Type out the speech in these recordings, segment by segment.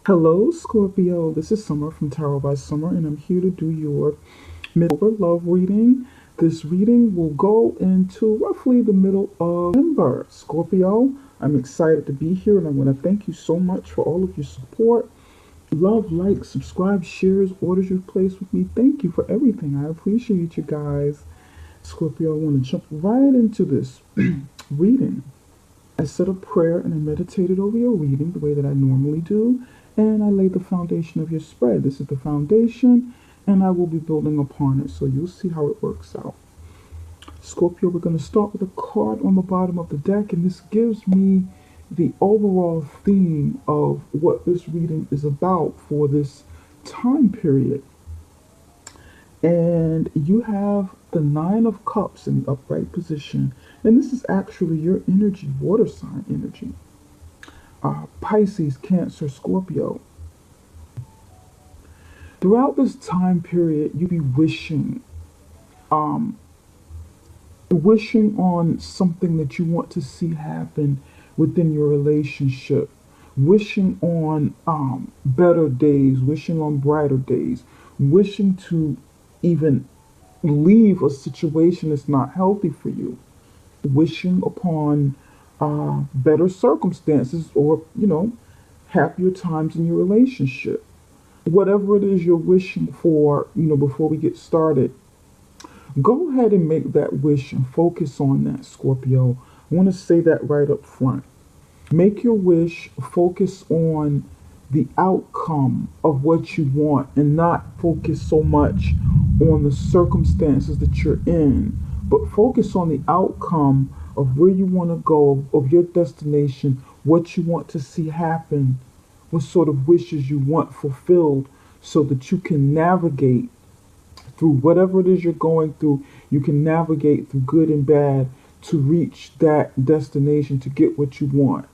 Hello, Scorpio. This is Summer from Tarot by Summer, and I'm here to do your mid-October love reading. This reading will go into roughly the middle of November. Scorpio, I'm excited to be here, and I want to thank you so much for all of your support. Love, like, subscribe, shares, orders you've placed with me. Thank you for everything. I appreciate you guys. Scorpio, I want to jump right into this reading. I said a prayer and I meditated over your reading the way that I normally do, and I laid the foundation of your spread. This is the foundation, and I will be building upon it, so you'll see how it works out. Scorpio, we're going to start with a card on the bottom of the deck, and this gives me the overall theme of what this reading is about for this time period. And you have the Nine of Cups in the upright position, and this is actually your energy, water sign energy. Pisces, Cancer, Scorpio. Throughout this time period, you be um, wishing on something that you want to see happen within your relationship, wishing on better days, wishing on brighter days, wishing to even leave a situation that's not healthy for you, wishing upon better circumstances or, happier times in your relationship. Whatever it is you're wishing for, before we get started, go ahead and make that wish and focus on that, Scorpio. I want to say that right up front. Make your wish, focus on the outcome of what you want and not focus so much on the circumstances that you're in, but focus on the outcome of where you want to go, of your destination, what you want to see happen, what sort of wishes you want fulfilled so that you can navigate through whatever it is you're going through. You can navigate through good and bad to reach that destination to get what you want.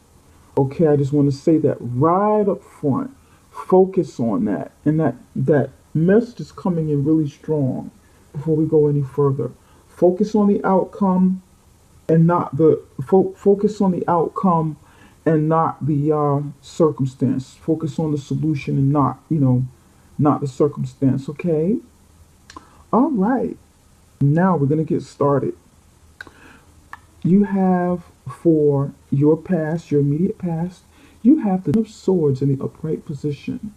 Okay, I just want to say that right up front. Focus on that. And that message is coming in really strong before we go any further. Focus on the outcome and not the focus on the outcome and not the circumstance. Focus on the solution and not the circumstance, okay? All right. Now we're going to get started. You have for your past, your immediate past, you have the Ten of Swords in the upright position.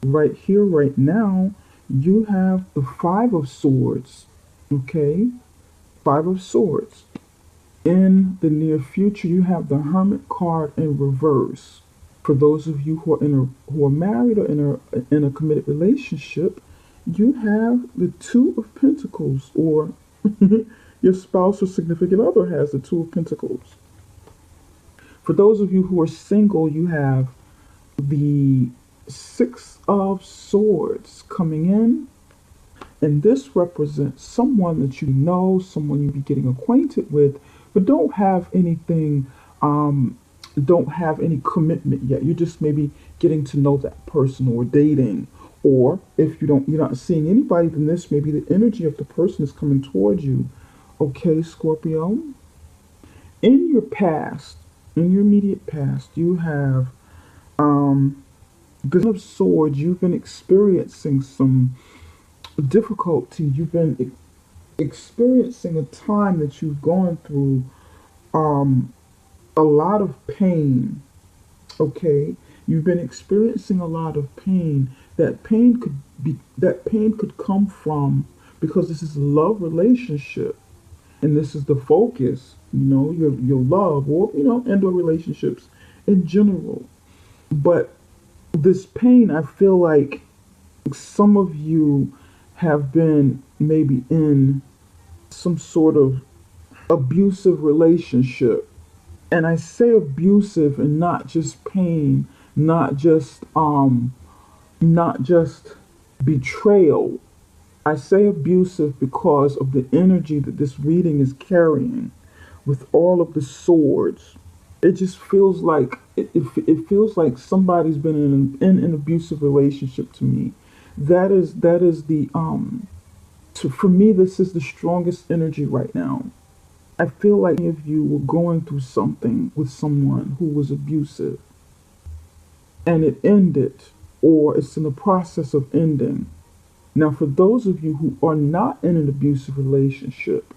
Right here, right now, you have the Five of Swords. Okay? Five of Swords. In the near future, you have the Hermit card in reverse. For those of you who are married or in a committed relationship, you have the Two of Pentacles, or your spouse or significant other has the Two of Pentacles. For those of you who are single, you have the Six of Swords coming in. And this represents someone that you know, someone you'll be getting acquainted with, but don't have any commitment yet. You're just maybe getting to know that person or dating. Or if you're not seeing anybody, then this maybe the energy of the person is coming towards you. Okay, Scorpio? In your past, in your immediate past, you have the Ten of Swords. You've been experiencing some difficulty. You've been experiencing a time that you've gone through a lot of pain. Okay, you've been experiencing a lot of pain. That pain could come from, because this is a love relationship and this is the focus, your love, or and or relationships in general. But this pain, I feel like some of you have been maybe in some sort of abusive relationship. And I say abusive and not just pain, not just betrayal. I say abusive because of the energy that this reading is carrying with all of the swords. It just feels like it feels like somebody's been in an abusive relationship to me. That is the for me, this is the strongest energy right now. I feel like if you were going through something with someone who was abusive, and it ended, or it's in the process of ending. Now, for those of you who are not in an abusive relationship,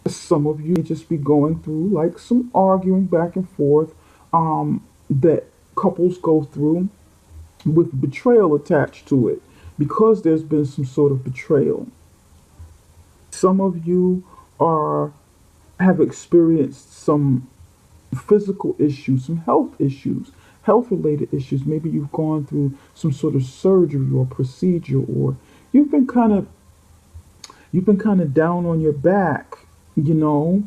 some of you may just be going through like some arguing back and forth that couples go through with betrayal attached to it because there's been some sort of betrayal. Some of you are have experienced some physical issues, some health issues, health related issues. Maybe you've gone through some sort of surgery or procedure, or you've been kind of you've been kind of down on your back, you know,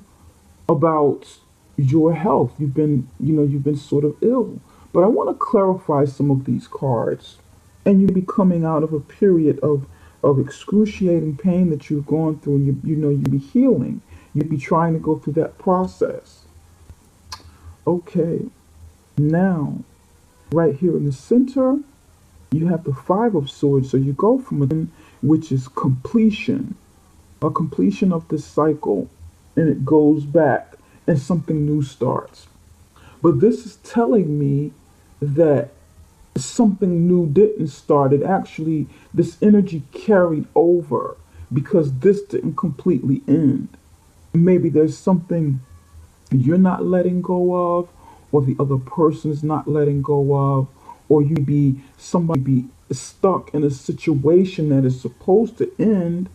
about your health. You've been sort of ill. But I want to clarify some of these cards. And you'll be coming out of a period of excruciating pain that you've gone through, and you'll be healing. You'll be trying to go through that process. Okay, now, right here in the center, you have the Five of Swords. So you go from a which is completion, a completion of this cycle, and it goes back and something new starts. But this is telling me that something new didn't start. It actually, this energy carried over because this didn't completely end. Maybe there's something you're not letting go of, or the other person is not letting go of, or you be somebody be stuck in a situation that is supposed to end,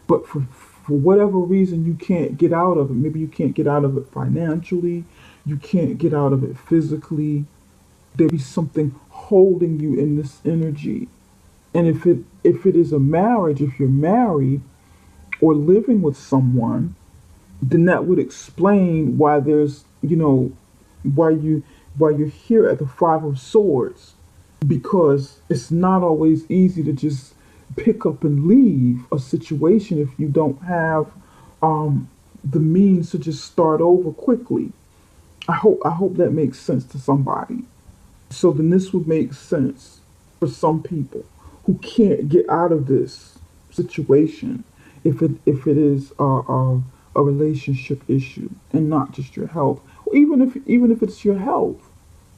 but for whatever reason you can't get out of it. Maybe you can't get out of it financially, you can't get out of it physically. There be something holding you in this energy. And if it is a marriage, if you're married or living with someone, then that would explain why there's why you why you're here at the Five of Swords, because it's not always easy to just pick up and leave a situation if you don't have the means to just start over quickly. I hope that makes sense to somebody. So then this would make sense for some people who can't get out of this situation if it is a relationship issue and not just your health. Even if it's your health,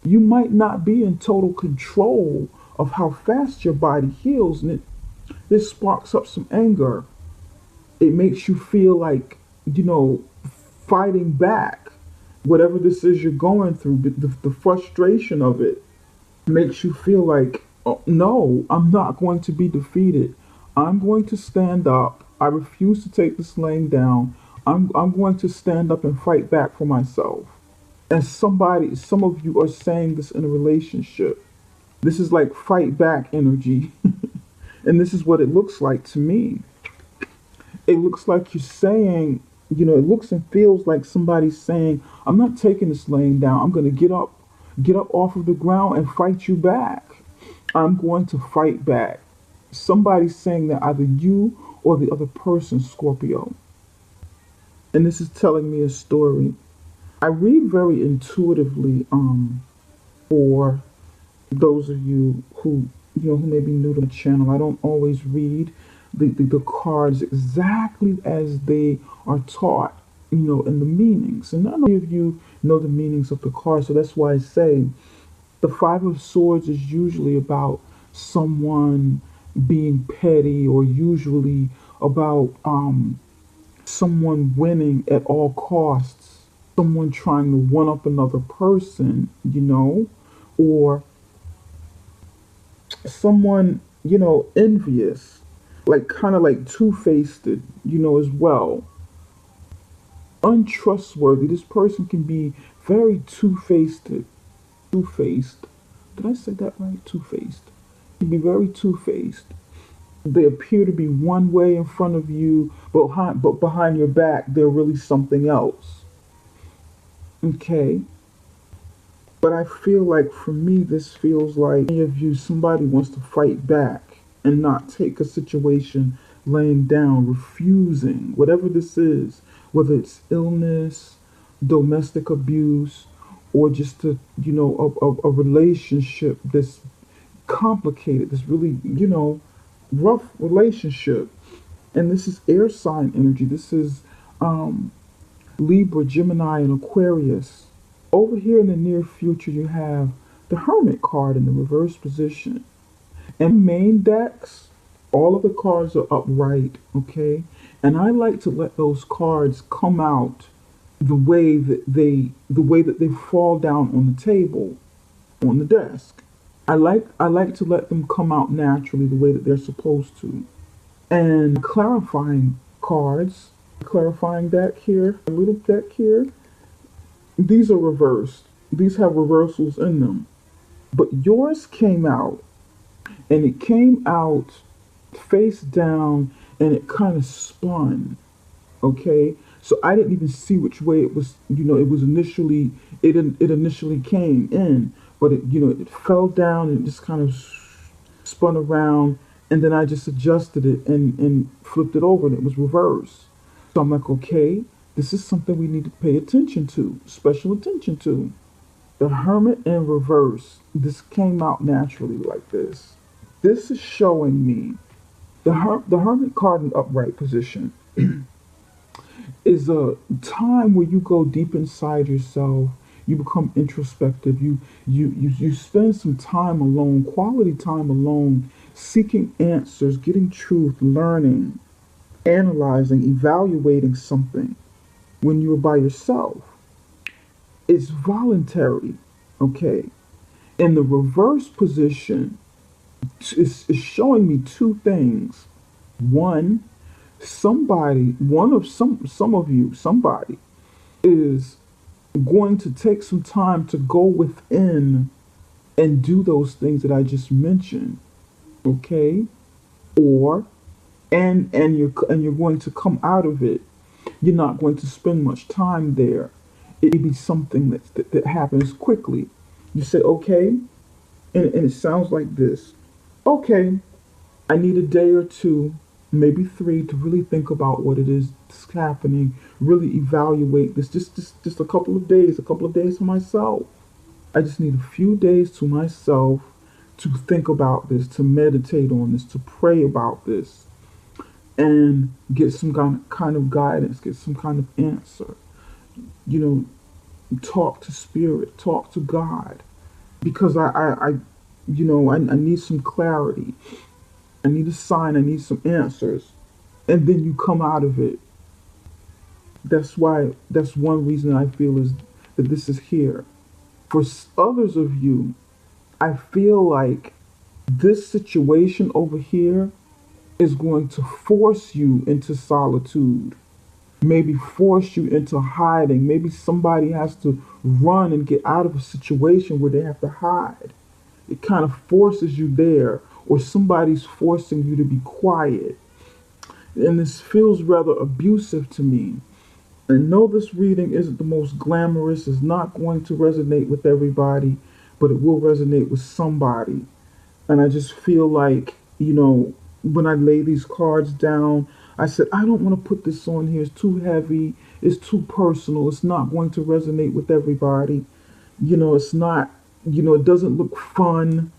you might not be in total control of how fast your body heals, and this sparks up some anger. It makes you feel like, fighting back. Whatever this is you're going through, the frustration of it makes you feel like, oh, no, I'm not going to be defeated. I'm going to stand up. I refuse to take this laying down. I'm going to stand up and fight back for myself. And some of you are saying this in a relationship. This is like fight back energy. And this is what it looks like to me. It looks like you're saying, it looks and feels like somebody's saying, I'm not taking this laying down. I'm going to get up off of the ground and fight you back. I'm going to fight back. Somebody's saying that, either you or the other person, Scorpio. And this is telling me a story. I read very intuitively for those of you who may be new to the channel. I don't always read the cards exactly as they are taught, in the meanings. And none of you know the meanings of the cards, so that's why I say the Five of Swords is usually about someone being petty, or usually about someone winning at all costs, someone trying to one up another person, or someone, envious, like kind of like two-faced, as well. Untrustworthy. This person can be very two-faced. Two-faced. Did I say that right? Two-faced. Can be very two-faced. They appear to be one way in front of you, but behind your back, they're really something else. Okay? But I feel like, for me, this feels like any of you, somebody wants to fight back and not take a situation laying down, refusing, whatever this is, whether it's illness, domestic abuse, or just a relationship that's complicated, this really, rough relationship. And this is air sign energy. This is Libra, Gemini, and Aquarius. Over here in the near future, you have the Hermit card in the reverse position. And main decks, all of the cards are upright, okay? And I like to let those cards come out the way that they fall down on the table, on the desk. I like to let them come out naturally the way that they're supposed to. And clarifying cards, clarifying deck here, a little deck here, these are reversed. These have reversals in them. But yours came out, and it came out face down, and it kind of spun. Okay, so I didn't even see which way it was. It was initially it initially came in, but it fell down and it just kind of spun around, and then I just adjusted it and flipped it over, and it was reversed. So I'm like, okay, this is something we need to pay attention to, special attention to. The Hermit in reverse. This came out naturally like this. This is showing me the Hermit card in upright position is a time where you go deep inside yourself. You become introspective. You spend some time alone, quality time alone, seeking answers, getting truth, learning, analyzing, evaluating something when you're by yourself. It's voluntary, okay? In the reverse position, it's showing me two things. One, some of you, somebody is going to take some time to go within and do those things that I just mentioned, okay? Or and you're going to come out of it. You're not going to spend much time there. It may be something that happens quickly. You say, okay, and it sounds like this. Okay, I need a day or two, maybe three, to really think about what it is that's happening, really evaluate this. Just a couple of days for myself. I just need a few days to myself to think about this, to meditate on this, to pray about this, and get some kind of guidance, get some kind of answer. You talk to spirit, talk to God, because I need some clarity. I need a sign. I need some answers, and then you come out of it. That's one reason I feel is that this is here. For others of you, I feel like this situation over here is going to force you into solitude, maybe force you into hiding. Maybe somebody has to run and get out of a situation where they have to hide. It kind of forces you there, or somebody's forcing you to be quiet. And this feels rather abusive to me. I know this reading isn't the most glamorous, it's not going to resonate with everybody, but it will resonate with somebody. And I just feel like, when I lay these cards down, I said, I don't want to put this on here. It's too heavy. It's too personal. It's not going to resonate with everybody. It's not, it doesn't look fun.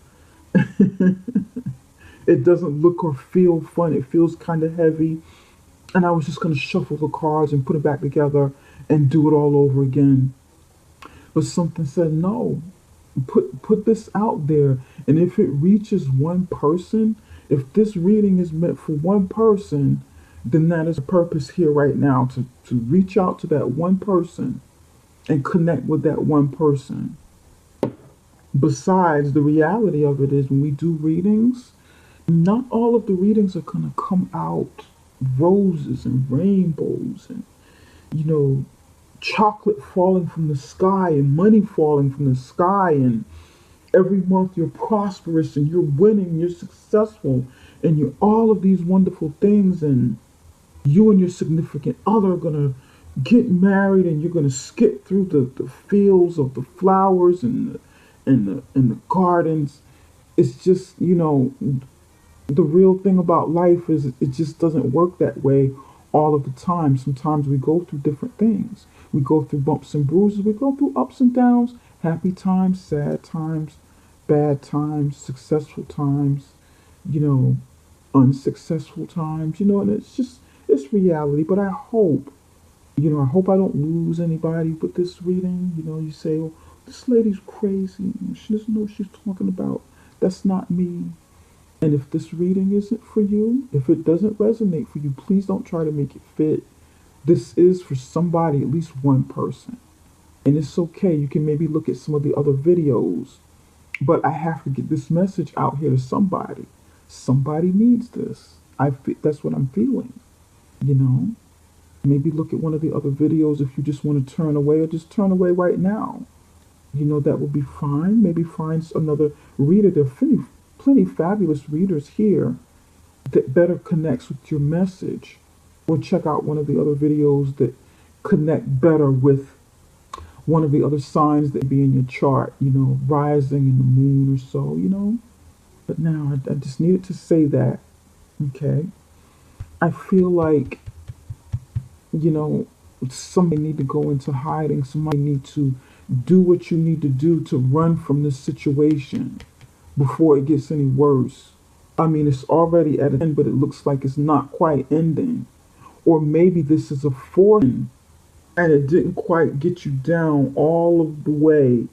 It doesn't look or feel fun. It feels kind of heavy. And I was just going to shuffle the cards and put it back together and do it all over again. But something said, no, put this out there. And if it reaches one person, if this reading is meant for one person, then that is the purpose here right now, to reach out to that one person and connect with that one person. Besides, the reality of it is when we do readings, not all of the readings are going to come out roses and rainbows and, you know, chocolate falling from the sky and money falling from the sky, and every month you're prosperous and you're winning, you're successful, and you're all of these wonderful things, and you and your significant other are gonna get married, and you're gonna skip through the fields of the flowers and the gardens. It's just, the real thing about life is it just doesn't work that way all of the time. Sometimes we go through different things. We go through bumps and bruises. We go through ups and downs, happy times, sad times, bad times, successful times, unsuccessful times, and it's reality. But I hope I don't lose anybody with this reading. You say, this lady's crazy. She doesn't know what she's talking about. That's not me. And if this reading isn't for you, if it doesn't resonate for you, please don't try to make it fit. This is for somebody, at least one person. And it's okay. You can maybe look at some of the other videos. But I have to get this message out here to somebody. Somebody needs this. That's what I'm feeling. You know? Maybe look at one of the other videos if you just want to turn away, or just turn away right now. You know, that would be fine. Maybe find another reader. There are plenty fabulous readers here that better connects with your message. Or check out one of the other videos that connect better with one of the other signs that be in your chart, you know, rising in the moon or so, you know. But now I just needed to say that, okay? I feel like, you know, somebody need to go into hiding. Somebody need to do what you need to do to run from this situation before it gets any worse. I mean, it's already at an end, but it looks like it's not quite ending. Or maybe this is a fortune and it didn't quite get you down all of the way.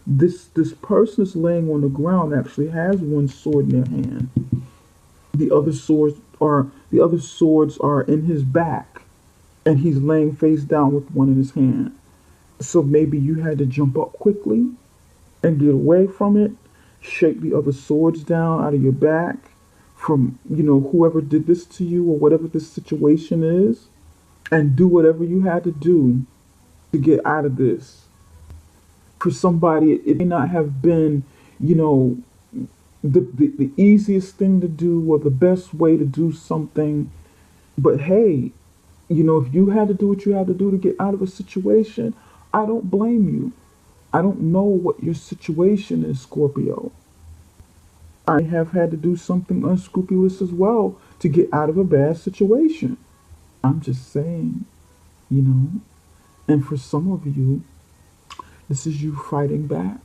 This person is laying on the ground actually has one sword in their hand. The other swords are in his back, and he's laying face down with one in his hand. So maybe you had to jump up quickly and get away from it, shake the other swords down out of your back from, you know, whoever did this to you or whatever this situation is, and do whatever you had to do to get out of this. For somebody, it may not have been, you know, the easiest thing to do or the best way to do something. But hey, you know, if you had to do what you had to do to get out of a situation, I don't blame you. I don't know what your situation is, Scorpio. I have had to do something unscrupulous as well to get out of a bad situation. I'm just saying, you know. And for some of you, this is you fighting back.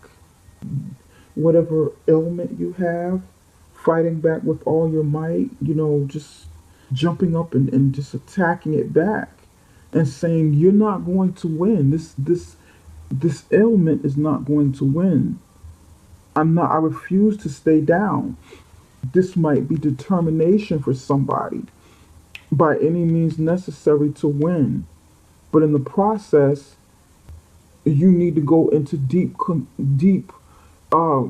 Whatever ailment you have, fighting back with all your might, you know, just jumping up and just attacking it back and saying you're not going to win. This ailment is not going to win. I refuse to stay down. This might be determination for somebody by any means necessary to win. But in the process, you need to go into uh,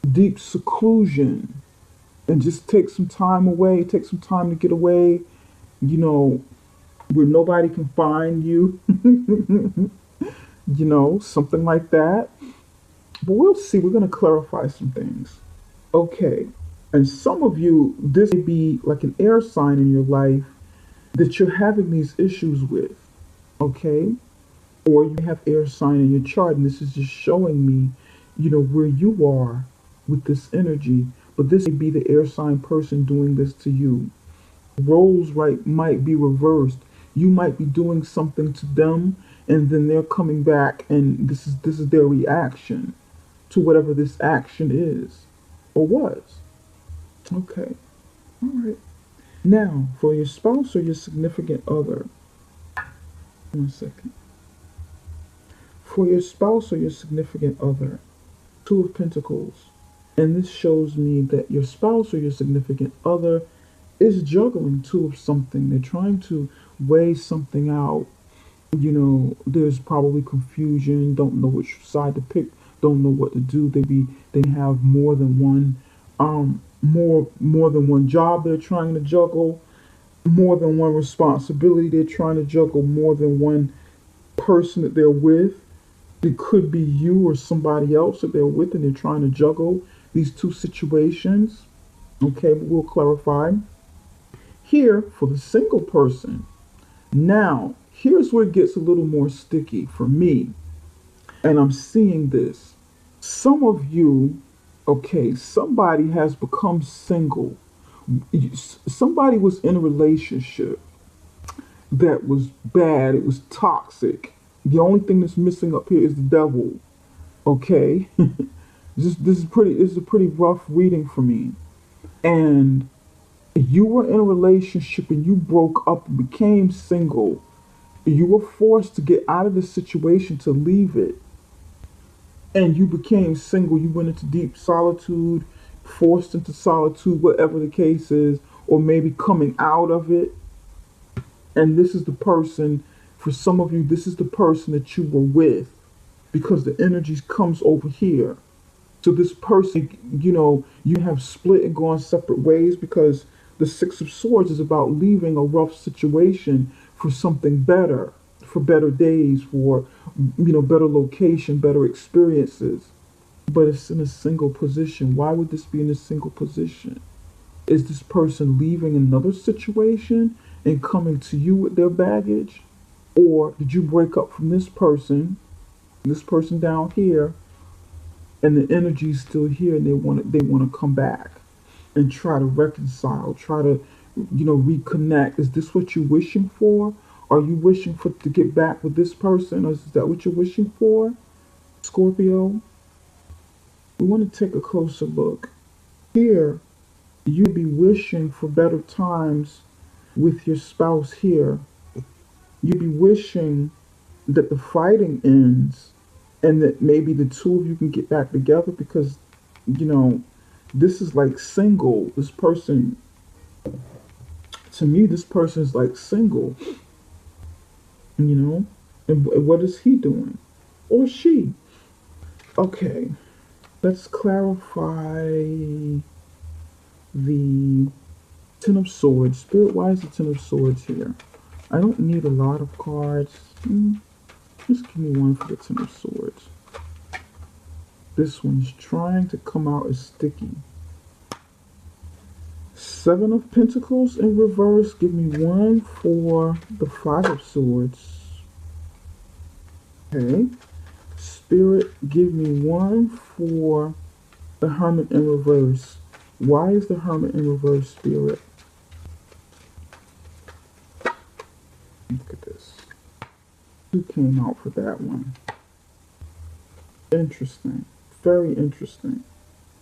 deep seclusion and just take some time away, take some time to get away, you know, where nobody can find you, you know, something like that. But we'll see. We're going to clarify some things. Okay. And some of you, this may be like an air sign in your life that you're having these issues with. Okay. Or you have air sign in your chart, and this is just showing me, you know, where you are with this energy. But this may be the air sign person doing this to you. Roles right might be reversed. You might be doing something to them, and then they're coming back, and this is their reaction to whatever this action is or was. Okay. All right. Now, for your spouse or your significant other, 1 second. For your spouse or your significant other, Two of Pentacles. And this shows me that your spouse or your significant other is juggling two of something. They're trying to weigh something out. You know, there's probably confusion, don't know which side to pick, don't know what to do. They have more than one more than one job they're trying to juggle, more than one responsibility they're trying to juggle, more than one person that they're with. It could be you or somebody else that they're with, and they're trying to juggle these two situations. Okay, but we'll clarify. Here, for the single person, now, here's where it gets a little more sticky for me. And I'm seeing this. Some of you, okay, somebody has become single. Somebody was in a relationship that was bad, it was toxic. The only thing that's missing up here is the devil. Okay? This is a pretty rough reading for me. And you were in a relationship and you broke up and became single. You were forced to get out of the situation, to leave it. and you became single, you went into deep solitude, forced into solitude, whatever the case is, or maybe coming out of it. And this is the person, for some of you, this is the person that you were with because the energies comes over here. So this person, you have split and gone separate ways because the Six of Swords is about leaving a rough situation for something better, for better days, for better location, better experiences. But it's in a single position. Why would this be in a single position? Is this person leaving another situation and coming to you with their baggage? Or did you break up from this person down here, and the energy's still here and they want to come back and try to reconcile, try to reconnect? Is this what you're wishing for? Are you wishing for to get back with this person? Or is that what you're wishing for, Scorpio? We want to take a closer look. Here, you'd be wishing for better times with your spouse here. You'd be wishing that the fighting ends and that maybe the two of you can get back together because, you know, this is like single. This person, to me, this person is like single, you know? And what is he doing? Or she? Okay, let's clarify the Ten of Swords. Spirit, why is the Ten of Swords here? I don't need a lot of cards. Just give me one for the Ten of Swords. This one's trying to come out as sticky. Seven of Pentacles in reverse. Give me one for the Five of Swords. Okay. Spirit, give me one for the Hermit in reverse. Why is the Hermit in reverse, Spirit? Look at this. Who came out for that one? Interesting. Very interesting.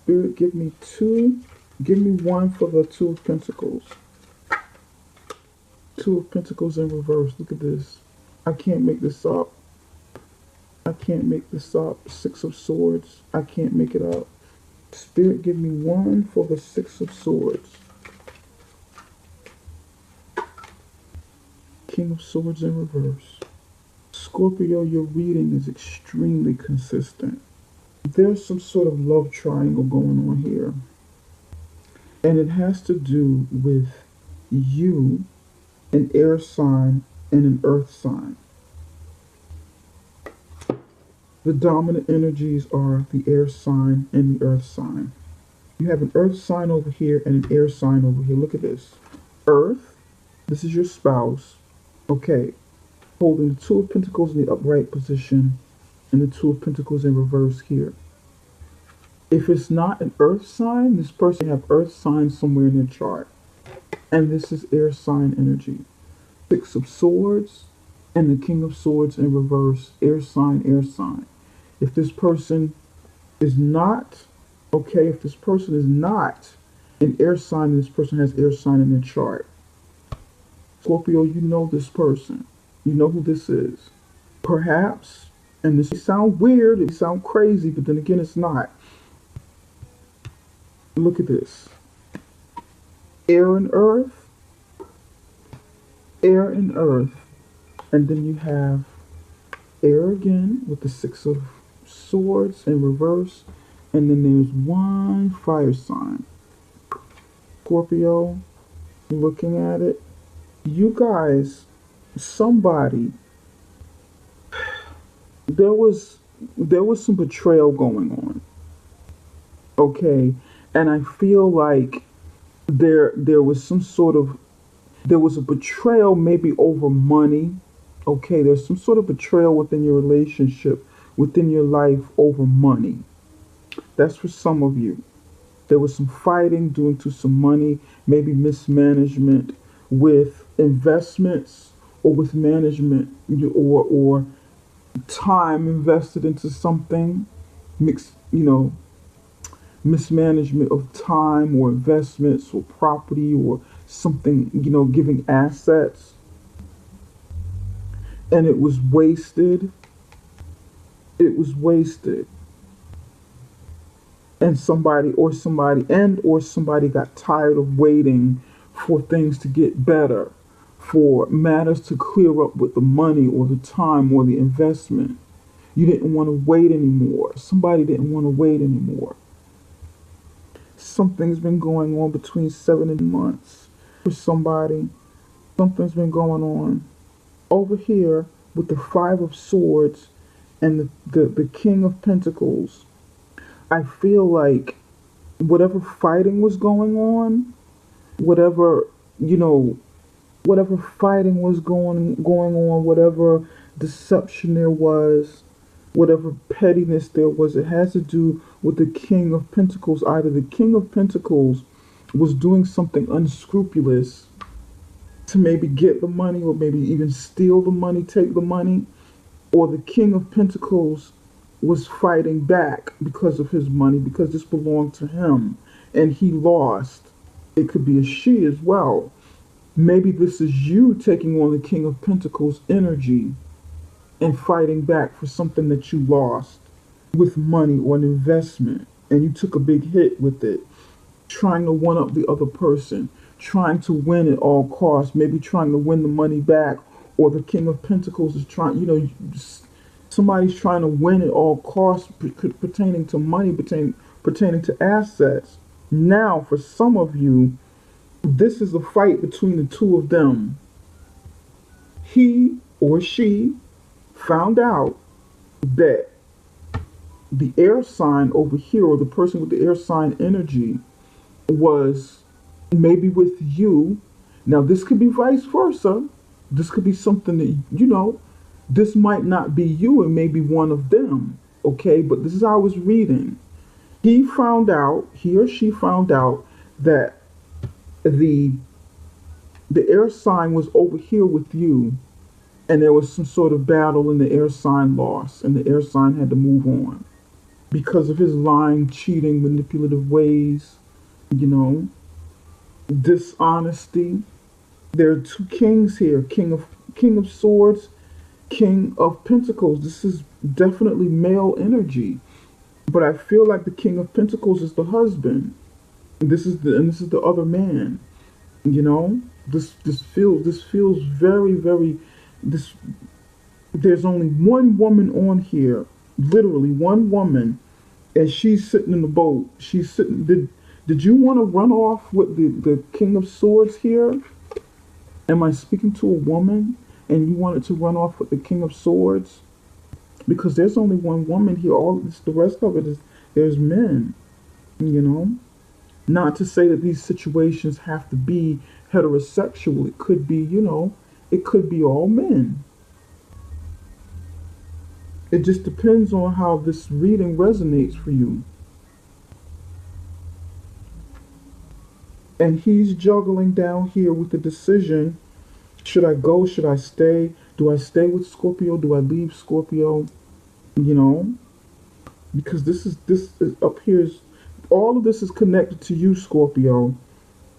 Spirit, give me two. Give me one for the Two of Pentacles. Two of Pentacles in reverse. Look at this. I can't make this up. I can't make this up. Six of Swords. I can't make it up. Spirit, give me one for the Six of Swords. King of Swords in reverse. Scorpio, your reading is extremely consistent. There's some sort of love triangle going on here. And it has to do with you, an air sign, and an earth sign. The dominant energies are the air sign and the earth sign. You have an earth sign over here and an air sign over here. Look at this. Earth, this is your spouse. Okay. Holding the Two of Pentacles in the upright position and the Two of Pentacles in reverse here. If it's not an earth sign, this person have earth signs somewhere in their chart. And this is air sign energy. Six of Swords and the King of Swords in reverse. Air sign, air sign. If this person is not, okay, if this person is not an air sign, this person has air sign in their chart. Scorpio, you know this person. You know who this is. Perhaps, and this may sound weird, it may sound crazy, but then again, it's not. Look at this. Air and earth. Air and earth. And then you have air again with the Six of Swords in reverse. And then there's one fire sign. Scorpio, looking at it. You guys, somebody, there was some betrayal going on. Okay. And I feel like there was a betrayal maybe over money. Okay, there's some sort of betrayal within your relationship, within your life over money. That's for some of you. There was some fighting due to some money, maybe mismanagement with investments or with management or time invested into something, mismanagement of time or investments or property or something, giving assets. And it was wasted. It was wasted. and somebody got tired of waiting for things to get better, for matters to clear up with the money or the time or the investment. You didn't want to wait anymore. Somebody didn't want to wait anymore. Something's been going on between 7 and 9 months for somebody. Something's been going on over here with the Five of Swords and the King of Pentacles. I feel like whatever fighting was going on, whatever, you know, whatever fighting was going on, whatever deception there was, whatever pettiness there was, it has to do with the King of Pentacles. Either the King of Pentacles was doing something unscrupulous to maybe get the money or maybe even steal the money, take the money, or the King of Pentacles was fighting back because of his money, because this belonged to him and he lost. It could be a she as well. Maybe this is you taking on the King of Pentacles energy and fighting back for something that you lost with money or an investment, and you took a big hit with it, trying to one up the other person, trying to win at all costs, maybe trying to win the money back, or the King of Pentacles is trying, somebody's trying to win at all costs pertaining to money, pertaining to assets. Now, for some of you, this is a fight between the two of them. He or she found out that the air sign over here, or the person with the air sign energy, was maybe with you. Now, this could be vice versa. This could be something that, this might not be you, and maybe one of them. Okay, but this is how I was reading. He or she found out that the air sign was over here with you, and there was some sort of battle, and the air sign lost, and the air sign had to move on because of his lying, cheating, manipulative ways, dishonesty. There are two kings here, King of Swords, King of Pentacles. This is definitely male energy, but I feel like the King of Pentacles is the husband. This is the other man. This feels very, very, this. There's only one woman on here, literally one woman, and she's sitting in the boat. She's sitting. Did you want to run off with the King of Swords here? Am I speaking to a woman and you wanted to run off with the King of Swords? Because there's only one woman here. The rest of it is there's men. Not to say that these situations have to be heterosexual. It could be, it could be all men. It just depends on how this reading resonates for you. And he's juggling down here with the decision. Should I go? Should I stay? Do I stay with Scorpio? Do I leave Scorpio? Because this is up here is all of this is connected to you, Scorpio.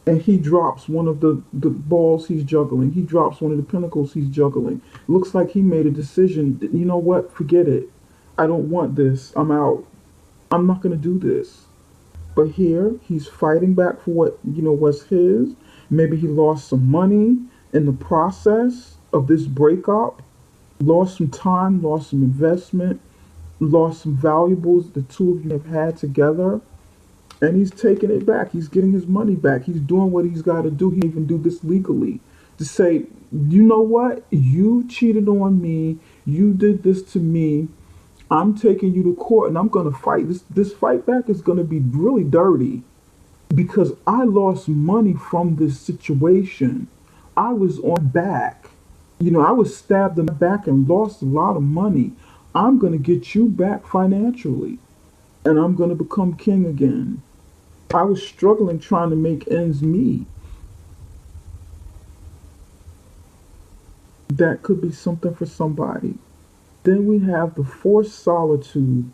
And he drops one of the balls he's juggling. He drops one of the pentacles he's juggling. Looks like he made a decision. You know what? Forget it. I don't want this. I'm out. I'm not going to do this. But here, he's fighting back for what, was his. Maybe he lost some money in the process of this breakup. Lost some time, lost some investment, lost some valuables the two of you have had together. And he's taking it back. He's getting his money back. He's doing what he's got to do. He even do this legally. To say, you know what? You cheated on me. You did this to me. I'm taking you to court and I'm going to fight. This fight back is going to be really dirty because I lost money from this situation. I was on back. I was stabbed in the back and lost a lot of money. I'm going to get you back financially and I'm going to become king again. I was struggling trying to make ends meet. That could be something for somebody. Then we have the forced solitude.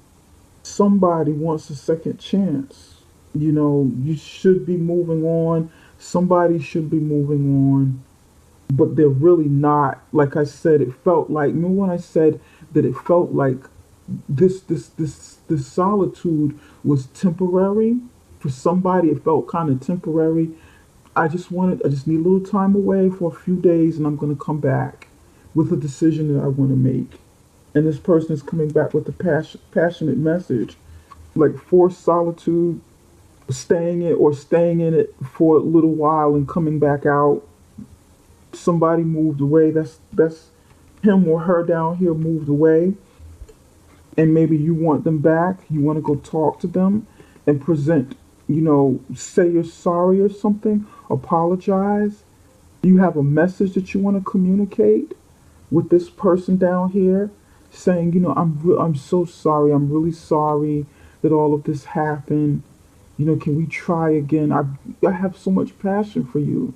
Somebody wants a second chance. You should be moving on. Somebody should be moving on. But they're really not. Like I said, it felt like, remember when I said that it felt like this solitude was temporary. For somebody, it felt kind of temporary. I just need a little time away for a few days, and I'm gonna come back with a decision that I want to make. And this person is coming back with a passionate message, like forced solitude, staying in it for a little while and coming back out. Somebody moved away. That's him or her down here moved away, and maybe you want them back. You want to go talk to them and present, say you're sorry or something, apologize. You have a message that you want to communicate with this person down here, saying, I'm so sorry. I'm really sorry that all of this happened. Can we try again? I have so much passion for you.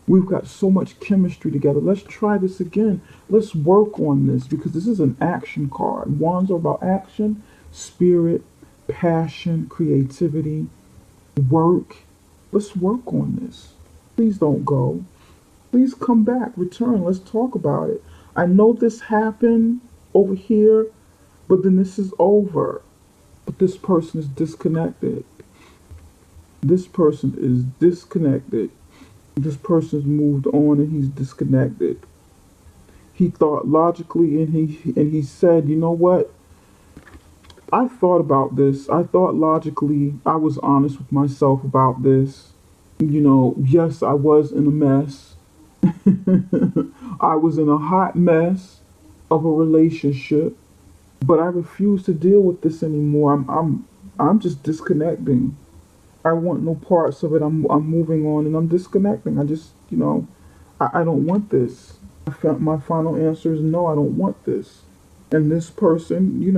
We've got so much chemistry together. Let's try this again. Let's work on this because this is an action card. Wands are about action, spirit, passion, creativity, work. Let's work on this. Please don't go. Please come back, return. Let's talk about it. I know this happened over here, but then this is over. But this person is disconnected. This person is disconnected. This person's moved on and he's disconnected. He thought logically and he said, you know what? I thought about this. I thought logically. I was honest with myself about this. Yes, I was in a mess. I was in a hot mess of a relationship, but I refuse to deal with this anymore. I'm just disconnecting. I want no parts of it. I'm moving on and I'm disconnecting. I just, I don't want this. My final answer is no, I don't want this. And this person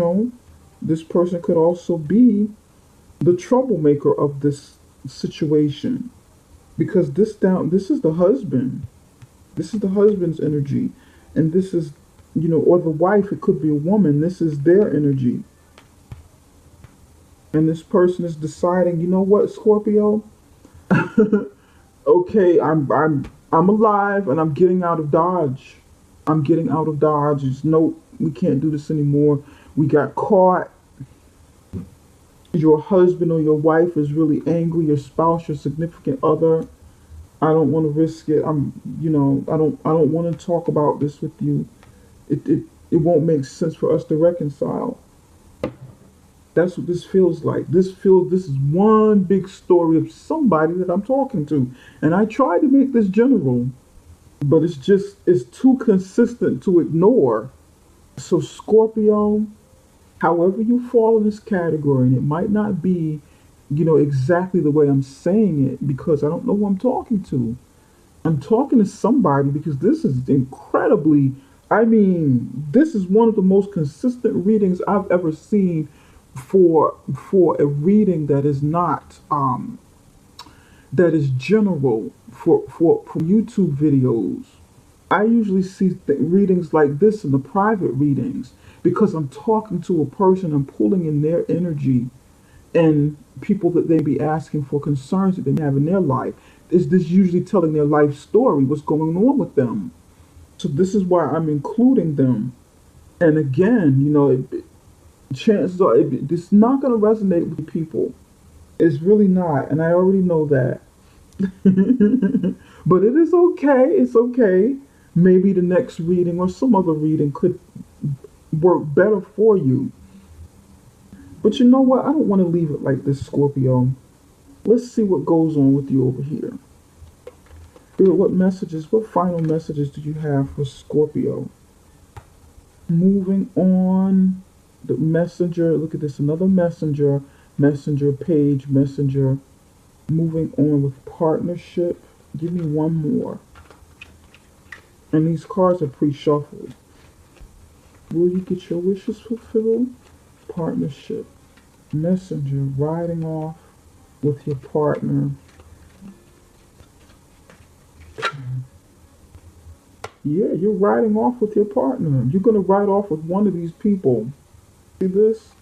could also be the troublemaker of this situation because this is the husband. This is the husband's energy. And this is, or the wife, it could be a woman. This is their energy. And this person is deciding, you know what, Scorpio? Okay, I'm alive and I'm getting out of Dodge. I'm getting out of Dodge. It's no, we can't do this anymore. We got caught. Your husband or your wife is really angry. Your spouse, your significant other. I don't want to risk it. I don't want to talk about this with you. It won't make sense for us to reconcile. That's what this feels like. This is one big story of somebody that I'm talking to. And I try to make this general, but it's too consistent to ignore. So Scorpio, however you fall in this category, and it might not be, exactly the way I'm saying it because I don't know who I'm talking to. I'm talking to somebody because this is incredibly, this is one of the most consistent readings I've ever seen for a reading that is not that is general for YouTube videos. I usually see readings like this in the private readings because I'm talking to a person, I'm pulling in their energy and people that they be asking for concerns that they have in their life. Is this usually telling their life story, what's going on with them? So this is why I'm including them. And again, chances are it's not going to resonate with people. It's really not, and I already know that. But it is okay. It's okay. Maybe the next reading or some other reading could work better for you. But you know what? I don't want to leave it like this, Scorpio. Let's see what goes on with you over here. What final messages do you have for Scorpio? Moving on. The messenger, look at this, another messenger page, messenger. Moving on with partnership. Give me one more. And these cards are pre-shuffled. Will you get your wishes fulfilled? Partnership. Messenger, riding off with your partner. Yeah, you're riding off with your partner. You're going to ride off with one of these people. See this?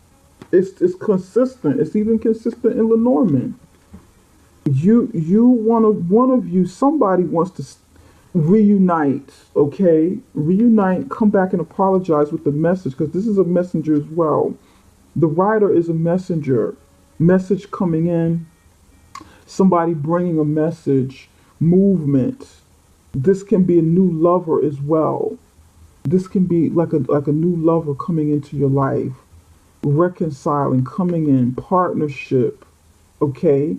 It's consistent. It's even consistent in Lenormand. One of you, somebody wants to, Reunite, okay? Reunite, come back and apologize with the message because this is a messenger as well. The rider is a messenger. Message coming in, somebody bringing a message, movement. This can be a new lover as well. This can be like a new lover coming into your life, reconciling, coming in, partnership, okay?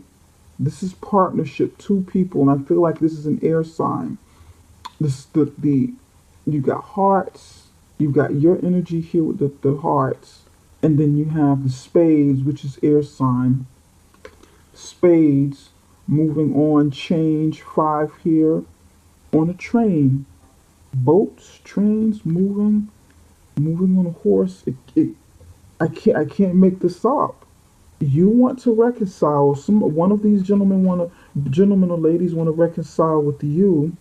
This is partnership, two people, and I feel like this is an air sign. This is the you got hearts, you got your energy here with the hearts, and then you have the spades, which is air sign. Spades, moving on, change, five here, on a train. Boats, trains, moving on a horse. I can't make this up. You want to reconcile. One of these gentlemen or ladies want to reconcile with you.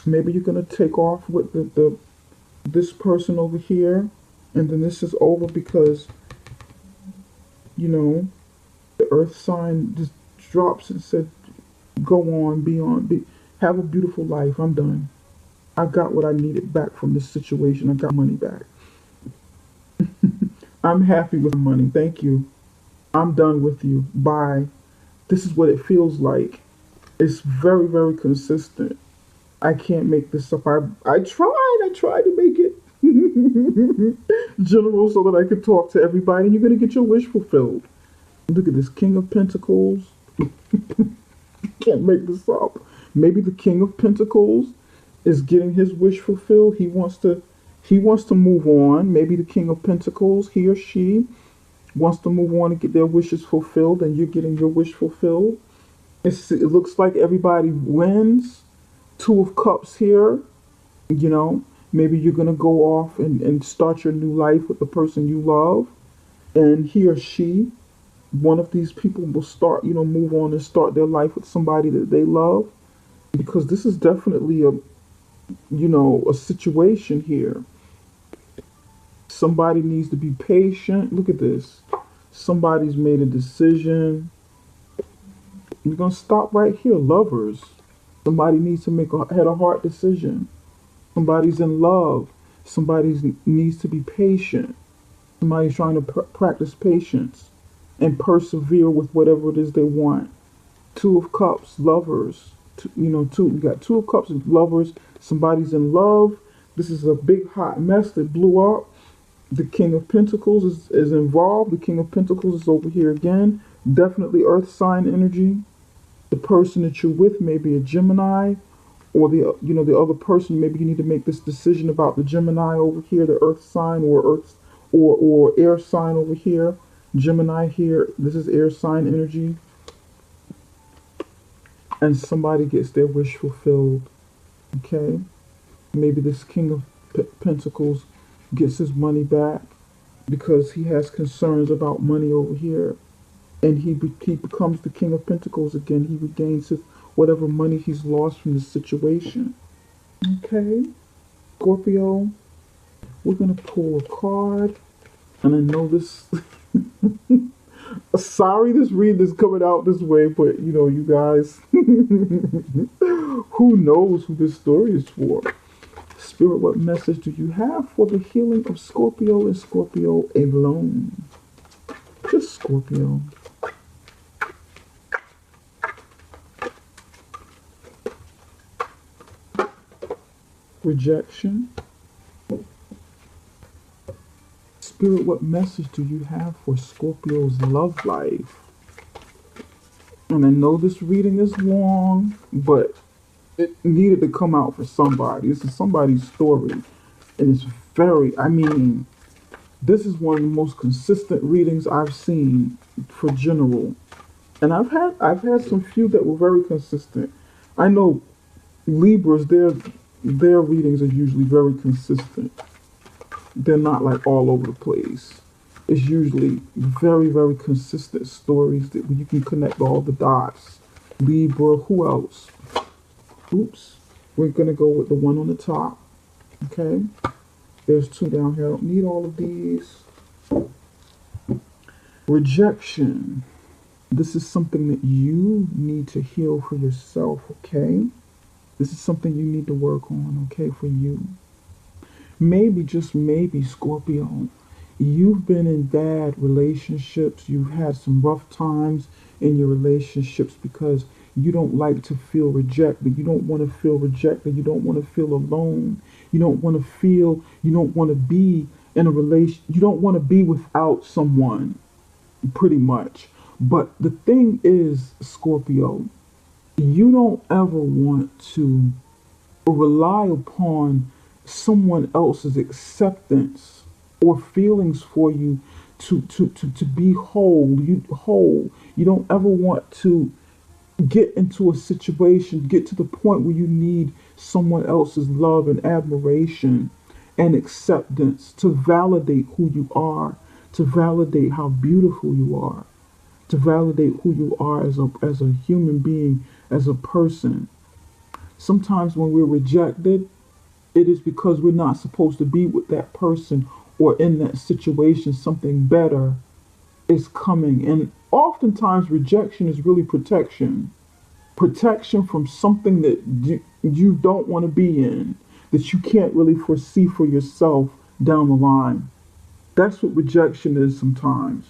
Maybe you're gonna take off with the this person over here, and then this is over because you know the earth sign just drops and said, "Go on, be on, have a beautiful life. I'm done. I got what I needed back from this situation. I got money back. I'm happy with money. Thank you. I'm done with you. Bye." This is what it feels like. It's very, very consistent. I can't make this up. I tried to make it general so that I could talk to everybody, and you're gonna get your wish fulfilled. Look at this King of Pentacles. Can't make this up. Maybe the King of Pentacles is getting his wish fulfilled. He wants to move on. Maybe the King of Pentacles, he or she, wants to move on and get their wishes fulfilled, and you're getting your wish fulfilled. It looks like everybody wins. Two of Cups here. Maybe you're going to go off and start your new life with the person you love. And he or she, one of these people will start, move on and start their life with somebody that they love. Because this is definitely a situation here. Somebody needs to be patient. Look at this. Somebody's made a decision. We're going to stop right here. Lovers. Somebody needs to make a heart decision. Somebody's in love. Somebody needs to be patient. Somebody's trying to practice patience and persevere with whatever it is they want. Two of Cups, lovers. You got Two of Cups and lovers. Somebody's in love. This is a big hot mess that blew up. The King of Pentacles is involved. The King of Pentacles is over here again. Definitely earth sign energy. The person that you're with may be a Gemini, or the other person. Maybe you need to make this decision about the Gemini over here, the earth sign, or air sign over here. Gemini here. This is air sign energy. And somebody gets their wish fulfilled. Okay? Maybe this King of Pentacles gets his money back because he has concerns about money over here. And he becomes the King of Pentacles again. He regains whatever money he's lost from the situation. Okay? Scorpio, we're going to pull a card. And I know this... Sorry this reading is coming out this way, but you guys... who knows who this story is for? Spirit, what message do you have for the healing of Scorpio and Scorpio alone? Just Scorpio. Rejection. Spirit, what message do you have for Scorpio's love life? And I know this reading is long, but it needed to come out for somebody. This is somebody's story. And it's this is one of the most consistent readings I've seen for general. And I've had some few that were very consistent. I know Libras, their readings are usually very consistent. They're not like all over the place. It's usually very, very consistent stories that you can connect all the dots. Libra, who else? Oops. We're going to go with the one on the top. Okay. There's two down here. I don't need all of these. Rejection. This is something that you need to heal for yourself, okay? This is something you need to work on, okay, for you. Maybe, just maybe, Scorpio, you've been in bad relationships. You've had some rough times in your relationships because you don't like to feel rejected. You don't want to feel rejected. You don't want to feel alone. You don't want to be in a relation. You don't want to be without someone, pretty much. But the thing is, Scorpio, you don't ever want to rely upon someone else's acceptance or feelings for you to be whole. You don't ever want to get into a situation, get to the point where you need someone else's love and admiration and acceptance to validate who you are, to validate how beautiful you are, to validate who you are as a human being, as a person. Sometimes when we're rejected, it is because we're not supposed to be with that person or in that situation. Something better is coming. And oftentimes, rejection is really protection. Protection from something that you don't want to be in, that you can't really foresee for yourself down the line. That's what rejection is sometimes.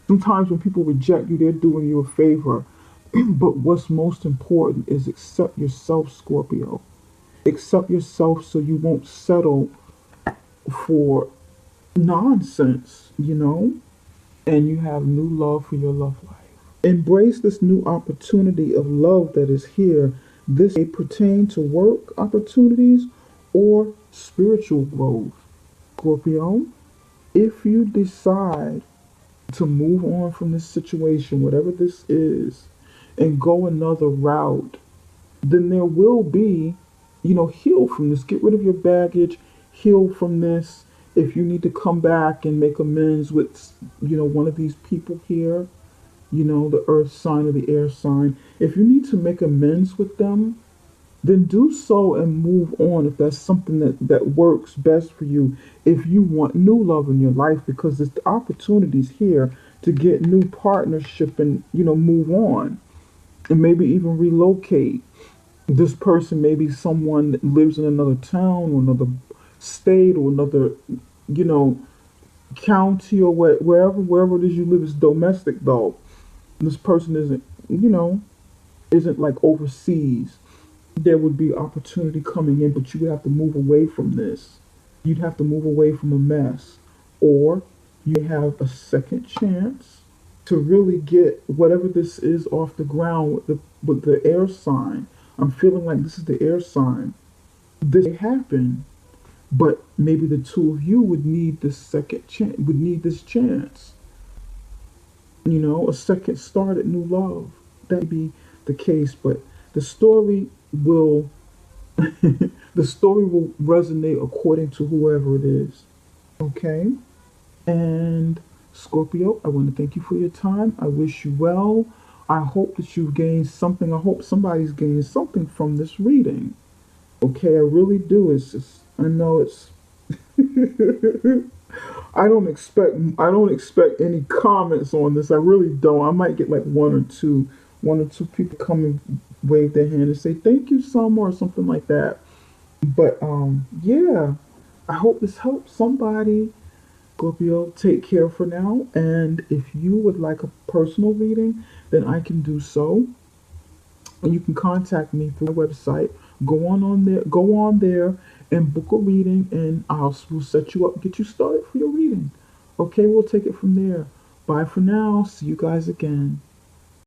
Sometimes when people reject you, they're doing you a favor. But what's most important is accept yourself, Scorpio. Accept yourself so you won't settle for nonsense, and you have new love for your love life. Embrace this new opportunity of love that is here. This may pertain to work opportunities or spiritual growth. Scorpio, if you decide to move on from this situation, whatever this is, and go another route, then there will be, heal from this. Get rid of your baggage, heal from this. If you need to come back and make amends with, one of these people here, the earth sign or the air sign, if you need to make amends with them, then do so and move on if that's something that works best for you. If you want new love in your life, because there's opportunities here to get new partnership and, move on and maybe even relocate. This person may be someone that lives in another town or another state or another, you know, county or wherever it is you live is domestic though. This person isn't like overseas. There would be opportunity coming in, but you would have to move away from this. You'd have to move away from a mess. Or you have a second chance to really get whatever this is off the ground with the air sign. I'm feeling like this is the air sign. This may happen, but maybe the two of you would need this second chance, would need this chance. A second start at new love. That'd be the case, but the story will the story will resonate according to whoever it is. Okay? And Scorpio, I want to thank you for your time. I wish you well. I hope that you've gained something. I hope somebody's gained something from this reading. Okay, I really do. It's just, I know it's I don't expect any comments on this. I really don't. I might get like one or two people come and wave their hand and say thank you Summer or something like that. But yeah, I hope this helps somebody. Scorpio, take care for now. And if you would like a personal reading, then I can do so. And you can contact me through my website. Go on there and book a reading, and we'll set you up, get you started for your reading. Okay, we'll take it from there. Bye for now. See you guys again.